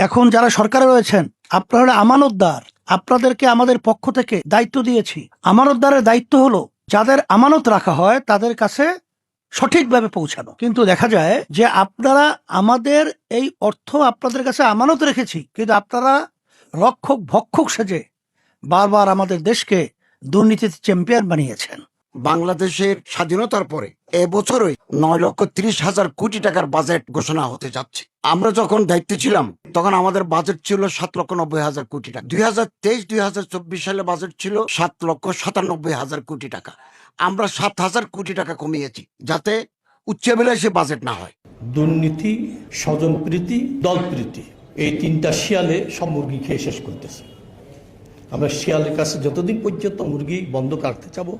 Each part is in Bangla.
এখন যারা সরকারে রয়েছেন, আপনারা আমানতদার, আপনাদেরকে আমাদের পক্ষ থেকে দায়িত্ব দিয়েছি। আমানতদারের দায়িত্ব হলো যাদের আমানত রাখা হয় তাদের কাছে সঠিকভাবে পৌঁছানো। কিন্তু দেখা যায় যে আপনারা আমাদের এই অর্থ আপনাদের কাছে আমানত রেখেছি, কিন্তু আপনারা রক্ষক ভক্ষক সেজে বারবার আমাদের দেশকে দুর্নীতির চ্যাম্পিয়ন বানিয়েছেন। বাংলাদেশের স্বাধীনতার পরে এবছরই 9,30,000 কোটি টাকার বাজেট ঘোষণা হতে যাচ্ছে। আমরা যখন দায়িত্বে ছিলাম তখন আমাদের বাজেট ছিল 7,90,000 কোটি টাকা। 2023-2024 সালে বাজেট ছিল 7,97,000 কোটি টাকা। আমরা 7,000 কোটি টাকা কমিয়েছি যাতে উচ্চাভিলাষী বাজেট না হয়। দুর্নীতি, স্বজনপ্রীতি, দলপ্রীতি, এই তিনটা শিয়ালে সব মুরগি খেয়ে শেষ করতেছে। আমরা শিয়ালের কাছে যতদিন পর্যন্ত মুরগি বন্ধ রাখতে চাবো,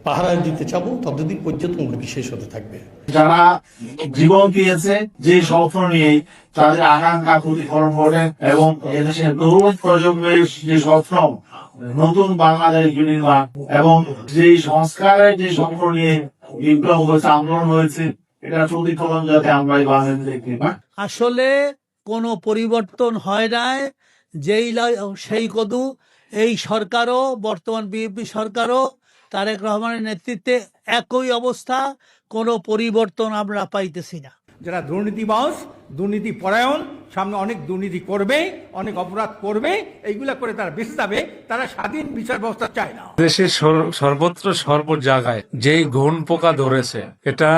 পাহারা দিতে চাবো, ততদিন পর্যন্ত মুরগি শেষ হতে থাকবে। যারা জীবন দিয়েছে যে স্বপ্ন নিয়ে তাদের আকাঙ্ক্ষা প্রতিফলন করেন এবং এদেশের তরুণ প্রজন্মের যে স্বপ্ন নতুন বাংলাদেশ বিনির্মাণ এবং যে সংস্কারের যে স্বপ্ন নিয়ে বিপ্লব হয়েছে, আন্দোলন হয়েছে, এটা প্রতিফলন যাতে আমরা এই বাংলাদেশে দেখতে পাই। আসলে কোনো পরিবর্তন হয় নাই, সেই কদু এই সরকারও, বর্তমান বিএনপি সরকারও তারেক রহমানের নেতৃত্বে একই অবস্থা, কোনো পরিবর্তন আমরা পাইতেছি না। যারা দুর্নীতিবাজ, দুর্নীতি পরায়ণ, সামনে অনেক দুর্নীতি করবে, অনেক অপরাধ করবে, এইগুলা করে তারা বেঁচে যাবে, তারা স্বাধীন বিচার ব্যবস্থা চায় না। দেশের সর্বত্র সর্ব জায়গায় যে ঘুণ পোকা ধরেছে, এটা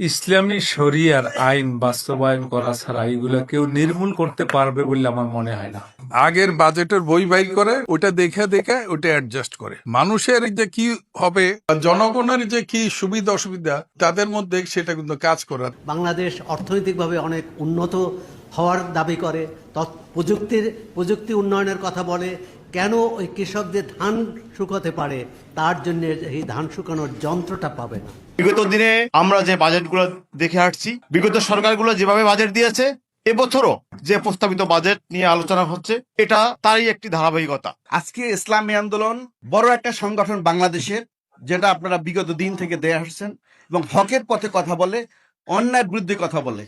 ইসলামী শরিয়ার আইন বাস্তবায়ন করা ছাড়া এগুলা কেউ নির্মূল করতে পারবে বলে আমার মনে হয় না। আগের বাজেটের বই বাইর করে ওটা দেখে দেখে ওটা অ্যাডজাস্ট করে মানুষের যে কি হবে, জনগণের যে কি সুবিধা অসুবিধা তাদের মধ্যে সেটা কিন্তু কাজ করার। বাংলাদেশ অর্থনৈতিকভাবে অনেক উন্নত হওয়ার দাবি করে, প্রযুক্তি উন্নয়নের কথা বলে, কেন ওই কৃষকদের ধান শুকাতে পারে তার জন্য এই ধান শুকানোর যন্ত্রটা পাবে না। বিগত দিনে আমরা যে বাজেটগুলো দেখে আসছি, বিগত সরকারগুলো যেভাবে বাজেট দিয়েছে, এবছরও যে প্রস্তাবিত বাজেট নিয়ে আলোচনা হচ্ছে, এটা তারই একটি ধারাবাহিকতা। আজকে ইসলামী আন্দোলন বড় একটা সংগঠন বাংলাদেশের, যেটা আপনারা বিগত দিন থেকে দেখে আসছেন এবং হকের পথে কথা বলে, অন্যায়ের বিরুদ্ধে কথা বলে।